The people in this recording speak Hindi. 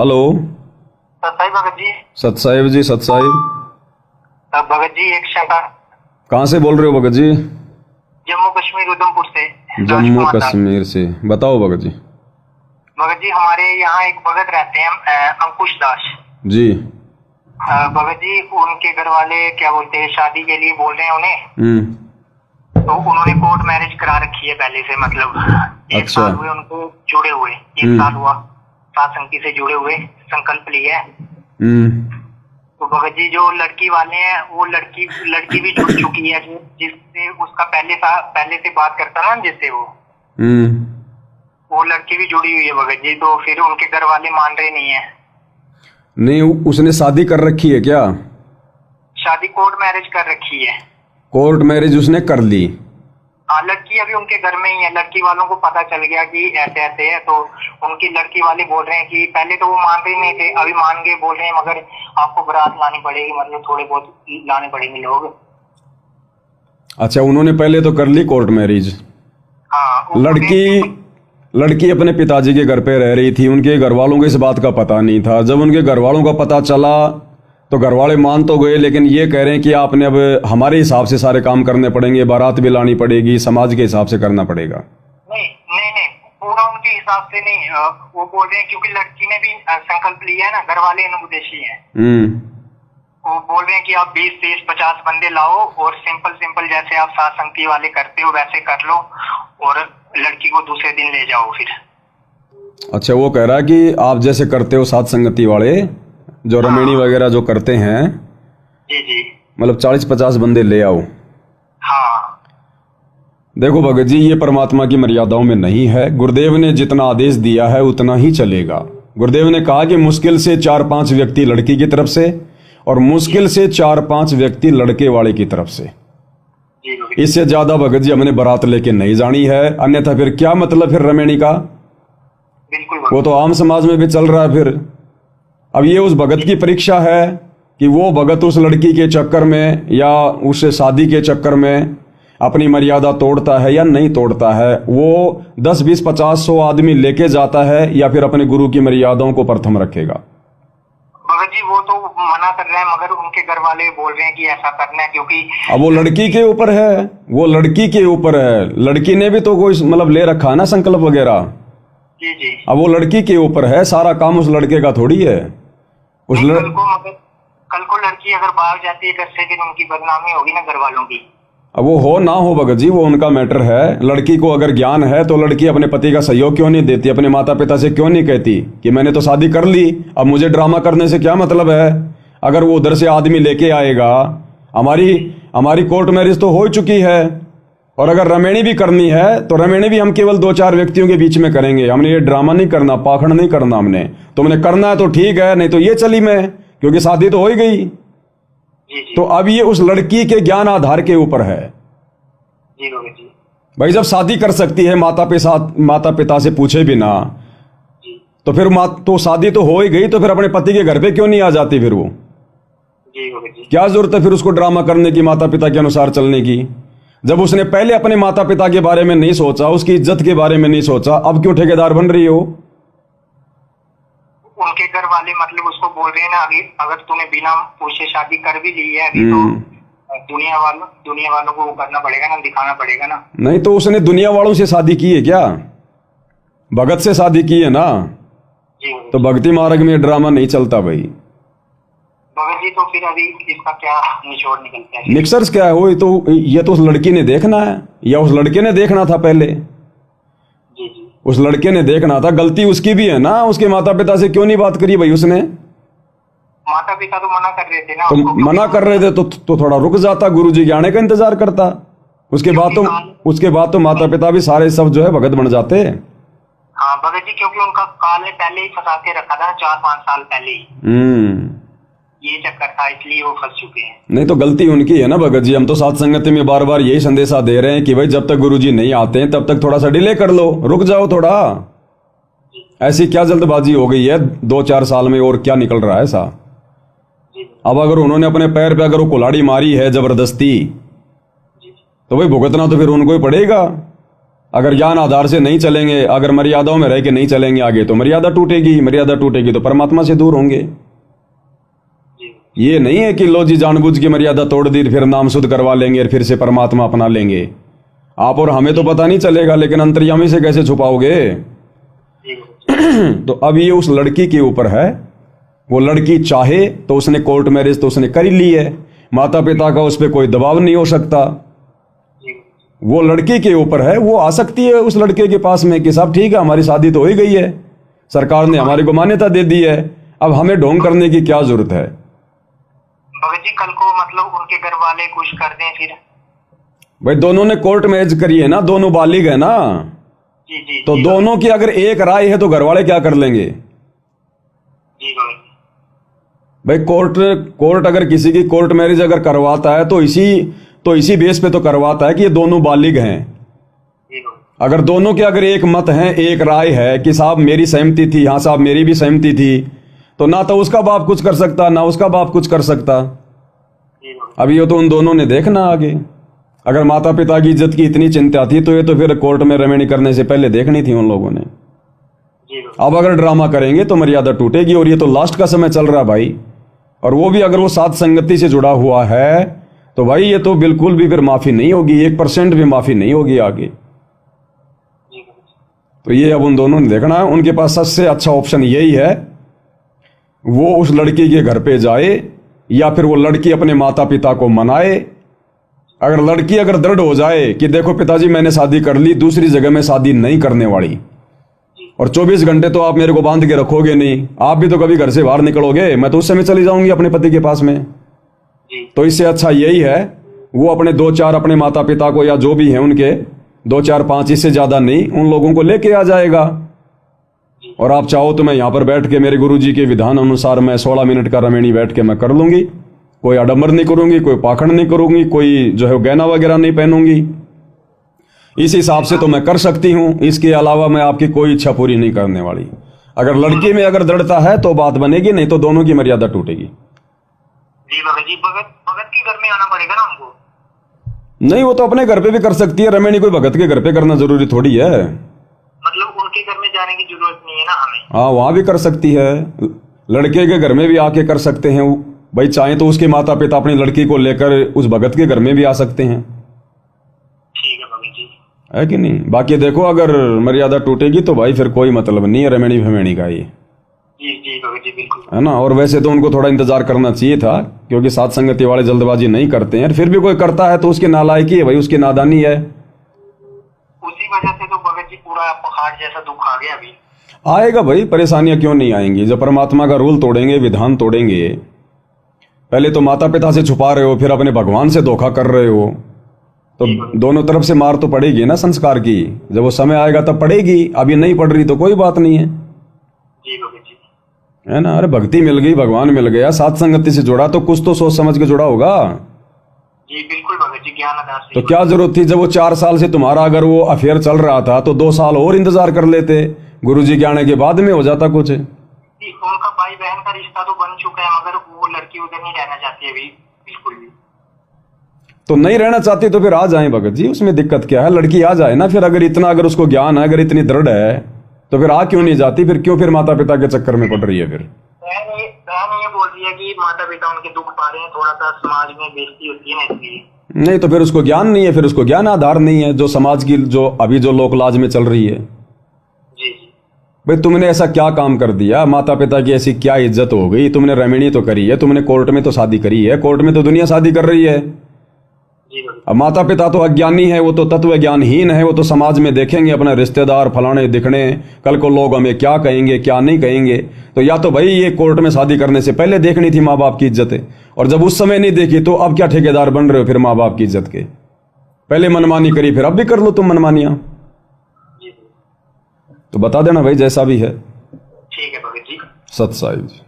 हेलो। सतसाई भगत जी। सतसाहिब जी, सतसाहिब। भगत जी एक शंका। कहाँ से बोल रहे हो भगत जी? जम्मू कश्मीर उधमपुर से। जम्मू कश्मीर से। बताओ भगत जी। भगत जी हमारे यहाँ एक भगत रहते हैं अंकुश दास जी। भगत जी उनके घर वाले क्या बोलते हैं शादी के लिए बोल रहे हैं उन्हें। तो उन्होंने कोर्ट मैरिज करा रखी है पहले से, मतलब एक अच्छा। साल हुए उनको जुड़े हुए, एक साल हुआ सात संगति से जुड़े हुए, संकल्प लिए है। तो भगत जी जो लड़की वाले हैं वो लड़की भी जुड़ चुकी है, जिससे उसका पहले से बात करता ना जिससे वो लड़की भी जुड़ी हुई है भगत जी। तो फिर उनके घर वाले मान रहे नहीं है। नहीं, उसने शादी कर रखी है क्या? शादी कोर्ट मैरिज कर रखी है। कोर्ट मैरिज उसने कर ली? हाँ, लड़की अभी उनके घर में ही है। लड़की वालों को पता चल गया कि ऐसे ऐसे है, तो उनकी लड़की वाले बोल रहे हैं कि पहले तो वो मान रहे नहीं थे, अभी मान गए, बोल रहे हैं मगर आपको बारात लानी पड़ेगी, मतलब थोड़े बहुत लाने पड़ेंगे लोग। अच्छा, उन्होंने पहले तो कर ली कोर्ट मैरिज। हाँ। लड़की अपने पिताजी के घर पे रह रही थी, उनके घर वालों को इस बात का पता नहीं था। जब उनके घर वालों का पता चला तो घर वाले मान तो गए, लेकिन ये कह रहे हैं कि आपने अब हमारे हिसाब से सारे काम करने पड़ेंगे, बारात भी लानी पड़ेगी, समाज के हिसाब से करना पड़ेगा। नहीं नहीं नहीं, पूरा उनके हिसाब से नहीं। वो बोल रहे हैं क्योंकि लड़की ने भी संकल्प लिया है ना, घर वाले अनुपदेशी हैं। वो बोल रहे हैं कि आप 20, 30, 50 बंदे लाओ और सिंपल जैसे आप सात संगति वाले करते हो वैसे कर लो और लड़की को दूसरे दिन ले जाओ फिर। अच्छा, वो कह रहा है कि आप जैसे करते हो सात संगति वाले जो रमेणी वगैरह जो करते हैं, जी, मतलब 40-50 बंदे ले आओ। हाँ। देखो भगत जी, ये परमात्मा की मर्यादाओं में नहीं है। गुरुदेव ने जितना आदेश दिया है उतना ही चलेगा। गुरुदेव ने कहा कि मुश्किल से 4-5 व्यक्ति लड़की की तरफ से और मुश्किल से 4-5 व्यक्ति लड़के वाले की तरफ से। इससे ज्यादा भगत जी हमने बारात लेके नहीं जानी है, अन्यथा फिर क्या मतलब फिर रमेणी का? बिल्कुल, वो तो आम समाज में भी चल रहा है। फिर अब ये उस भगत की परीक्षा है कि वो भगत उस लड़की के चक्कर में या उससे शादी के चक्कर में अपनी मर्यादा तोड़ता है या नहीं तोड़ता है। वो 10, 20, 50, 100 आदमी लेके जाता है या फिर अपने गुरु की मर्यादाओं को प्रथम रखेगा। भगत जी वो तो मना कर रहे हैं मगर उनके घर वाले बोल रहे हैं कि ऐसा करना है, क्योंकि अब वो लड़की के ऊपर है, वो लड़की के ऊपर है। लड़की ने भी तो कोई मतलब ले रखा है ना संकल्प वगैरह। जी। अब वो लड़की के ऊपर है, सारा काम उस लड़के का थोड़ी है। कल को लड़की अगर बाहर जाती है घर से फिर उनकी बदनामी होगी ना घर वालों की। अब वो हो ना हो भगत जी, वो उनका मैटर है। लड़की को अगर ज्ञान है तो लड़की अपने पति का सहयोग क्यों नहीं देती? अपने माता पिता से क्यों नहीं कहती कि मैंने तो शादी कर ली, अब मुझे ड्रामा करने से क्या मतलब है? अगर वो उधर से आदमी लेके आएगा, हमारी कोर्ट मैरिज तो हो चुकी है, और अगर रमेणी भी करनी है तो रमेणी भी हम केवल 2-4 व्यक्तियों के बीच में करेंगे। हमने ये ड्रामा नहीं करना, पाखंड नहीं करना। हमने तुमने करना है तो ठीक है, नहीं तो ये चली मैं, क्योंकि शादी तो हो ही गई। तो अब ये उस लड़की के ज्ञान आधार के ऊपर है। जी भाई, जब शादी कर सकती है माता पिता से पूछे बिना, तो फिर तो शादी तो हो ही गई, तो फिर अपने पति के घर पे क्यों नहीं आ जाती? फिर वो क्या जरूरत है फिर उसको ड्रामा करने की, माता पिता के अनुसार चलने की? जब उसने पहले अपने माता पिता के बारे में नहीं सोचा, उसकी इज्जत के बारे में नहीं सोचा, अब क्यों ठेकेदार बन रही हो? उनके घर वाले मतलब उसको बोल रहे हैं ना, अगर तूने बिना पूछे शादी कर भी ली है अभी तो दुनिया वालों को करना पड़ेगा ना, दिखाना पड़ेगा ना। नहीं तो उसने दुनिया वालों से शादी की है क्या? भगत से शादी की है ना। जी। तो भक्ति मार्ग में ड्रामा नहीं चलता भाई। भगत जी तो फिर अभी इसका क्या निचोड़ निकलता है? निक्सर्स क्या है? वो तो ये तो उस लड़की ने देखना है, या उस लड़के ने देखना था पहले? जी। उस लड़के ने देखना था। गलती उसकी भी है ना, उसके माता पिता से क्यों नहीं बात करी भाई उसने? माता पिता तो मना कर रहे थे ना। तो मना कर रहे थे तो थोड़ा रुक जाता, गुरुजी के आने का इंतजार करता। उसके बाद तो माता पिता भी सारे सब जो है भगत बन जाते। हाँ भगत जी, क्योंकि उनका काल ने पहले ही फंसा के रखा था 4-5 साल पहले ही। ये चक्कर था, इसलिए वो फंस चुके हैं। नहीं तो गलती उनकी है ना भगत जी। हम तो साथ संगति में बार बार यही संदेशा दे रहे हैं कि भाई जब तक गुरुजी नहीं आते हैं तब तक थोड़ा सा डिले कर लो, रुक जाओ थोड़ा। ऐसी क्या जल्दबाजी हो गई है 2-4 साल में, और क्या निकल रहा है ऐसा? अब अगर उन्होंने अपने पैर पे अगर वो कुल्हाड़ी मारी है जबरदस्ती, तो भाई भुगतना तो फिर उनको ही पड़ेगा। अगर ज्ञान आधार से नहीं चलेंगे, अगर मर्यादाओं में रह के नहीं चलेंगे आगे, तो मर्यादा टूटेगी, मर्यादा टूटेगी तो परमात्मा से दूर होंगे। ये नहीं है कि लो जी जानबूझ के मर्यादा तोड़ दी फिर नाम शुद्ध करवा लेंगे और फिर से परमात्मा अपना लेंगे। आप और हमें तो पता नहीं चलेगा, लेकिन अंतर्यामी से कैसे छुपाओगे? तो अब ये उस लड़की के ऊपर है। वो लड़की चाहे तो उसने कोर्ट मैरिज तो उसने कर ही ली है, माता पिता का उस पर कोई दबाव नहीं हो सकता। वो लड़की के ऊपर है, वो आ सकती है उस लड़के के पास में कि साहब ठीक है हमारी शादी तो हो ही गई है, सरकार ने हमारे को मान्यता दे दी है, अब हमें ढोंग करने की क्या जरूरत है? भगत जी कल को मतलब उनके घर वाले कुछ कर दें फिर? भाई दोनों ने कोर्ट मैरिज करी है ना, दोनों बालिग है ना, जी जी तो जी, दोनों की अगर एक राय है तो घर वाले क्या कर लेंगे? जी भगत जी। भाई कोर्ट अगर किसी की कोर्ट मैरिज अगर करवाता है तो इसी बेस पे तो करवाता है कि ये दोनों बालिग हैं। जी भगत, अगर दोनों के अगर एक मत है, एक राय है कि साहब मेरी सहमति थी, हाँ साहब मेरी भी सहमति थी, तो ना तो उसका बाप कुछ कर सकता ना उसका बाप कुछ कर सकता। जी भगत, अब ये तो उन दोनों ने देखना आगे। अगर माता पिता की इज्जत की इतनी चिंता थी तो ये तो फिर कोर्ट में रमणी करने से पहले देखनी थी उन लोगों ने। जी भगत, अब अगर ड्रामा करेंगे तो मर्यादा टूटेगी, और ये तो लास्ट का समय चल रहा भाई, और वो भी अगर वो साथ संगति से जुड़ा हुआ है तो भाई ये तो बिल्कुल भी फिर माफी नहीं होगी, 1% भी माफी नहीं होगी आगे। जी भगत, तो ये अब उन दोनों ने देखना है। उनके पास सबसे अच्छा ऑप्शन यही है, वो उस लड़की के घर पे जाए या फिर वो लड़की अपने माता पिता को मनाए। अगर लड़की अगर दृढ़ हो जाए कि देखो पिताजी मैंने शादी कर ली, दूसरी जगह में शादी नहीं करने वाली, और 24 घंटे तो आप मेरे को बांध के रखोगे नहीं, आप भी तो कभी घर से बाहर निकलोगे, मैं तो उस समय चली जाऊंगी अपने पति के पास में। जी तो इससे अच्छा यही है वो अपने 2-4 अपने माता पिता को या जो भी हैं उनके 2-4-5 इससे ज्यादा नहीं, उन लोगों को लेके आ जाएगा। और आप चाहो तो मैं यहाँ पर बैठ के मेरे गुरुजी के विधान अनुसार मैं 16 मिनट का रमेणी बैठ के मैं कर लूंगी, कोई आडंबर नहीं करूंगी, कोई पाखंड नहीं करूंगी, कोई जो है गहना वगैरह नहीं पहनूंगी। इस हिसाब से तो मैं कर सकती हूं, इसके अलावा मैं आपकी कोई इच्छा पूरी नहीं करने वाली। अगर लड़की में अगर दृढ़ता है तो बात बनेगी, नहीं तो दोनों की मर्यादा टूटेगी। जी भगत जी, भगत भगत के घर में आना पड़ेगा ना हमको? नहीं, वो तो अपने घर पे भी कर सकती है रमेणी, कोई भगत के घर पे करना जरूरी थोड़ी है। मतलब उनके घर में जाने की जरूरत नहीं है ना हमें? हाँ वहां भी कर सकती है, लड़के के घर में भी आके कर सकते हैं भाई, चाहे तो उसके माता पिता अपनी लड़की को लेकर उस भगत के घर में भी आ सकते हैं, ठीक है भगत जी। है कि नहीं? बाकी देखो अगर मर्यादा टूटेगी तो भाई फिर कोई मतलब नहीं है रमेणी भमेणी का ये, जी जी भगत जी बिल्कुल। है ना। और वैसे तो उनको थोड़ा इंतजार करना चाहिए था, क्योंकि साथ संगति वाले जल्दबाजी नहीं करते हैं, फिर भी कोई करता है तो उसकी नालायकी है भाई, उसकी नादानी है। उसी वजह से तो भगत जी पूरा पहाड़ जैसा दुख आ गया अभी। आएगा भाई, परेशानियां क्यों नहीं आएंगी? जब परमात्मा का रूल तोड़ेंगे, विधान तोड़ेंगे, पहले तो माता पिता से छुपा रहे हो, फिर अपने भगवान से धोखा कर रहे हो, तो दोनों तरफ से मार तो पड़ेगी ना संस्कार की। जब वो समय आएगा तब पड़ेगी, अभी नहीं पड़ रही तो कोई बात नहीं है, जी भगत जी, है ना। अरे भक्ति मिल गई, भगवान मिल गया, साथ संगति से जुड़ा तो कुछ तो सोच समझ के जुड़ा होगा। जी बिल्कुल भगत जी, ज्ञान आधार से। तो क्या जरूरत थी जब वो 4 साल से तुम्हारा अगर वो अफेयर चल रहा था तो 2 साल और इंतजार कर लेते, गुरुजी के आने के बाद में हो जाता कुछ। उनका भाई बहन का रिश्ता तो बन चुका है, मगर वो लड़की उधर नहीं रहना चाहती है अभी बिल्कुल भी। तो नहीं रहना चाहती तो फिर आ जाए भगत जी, उसमें दिक्कत क्या है? लड़की आ जाए ना फिर, अगर इतना अगर उसको ज्ञान है, अगर इतनी दृढ़ है तो फिर आ क्यों नहीं जाती? फिर क्यों फिर माता पिता के चक्कर में पड़ रही है? फिर बहन ये बोल रही है कि माता पिता उनके दुख पा रहे हैं, थोड़ा सा समाज में बेइज्जती होती है ना इसलिए। नहीं तो फिर उसको ज्ञान नहीं है, फिर उसको ज्ञान आधार नहीं है, जो समाज की जो अभी जो लोकलाज में चल रही है। जी जी भाई तुमने ऐसा क्या काम कर दिया, माता पिता की ऐसी क्या इज्जत हो गई? तुमने रमणी तो करी है, तुमने कोर्ट में तो शादी करी है, कोर्ट में तो दुनिया शादी कर रही है। जी भगत, अब माता पिता तो अज्ञानी है, वो तो तत्व ज्ञानहीन है, वो तो समाज में देखेंगे अपने रिश्तेदार फलाने दिखने, कल को लोग हमें क्या कहेंगे क्या नहीं कहेंगे। तो या तो भाई ये कोर्ट में शादी करने से पहले देखनी थी माँ बाप की इज्जत, और जब उस समय नहीं देखी तो अब क्या ठेकेदार बन रहे हो फिर माँ बाप की इज्जत के? पहले मनमानी करी, फिर अब भी कर लो तुम मनमानियां। जी तो बता देना भाई जैसा भी है। ठीक है भगत जी। सत साहिब जी।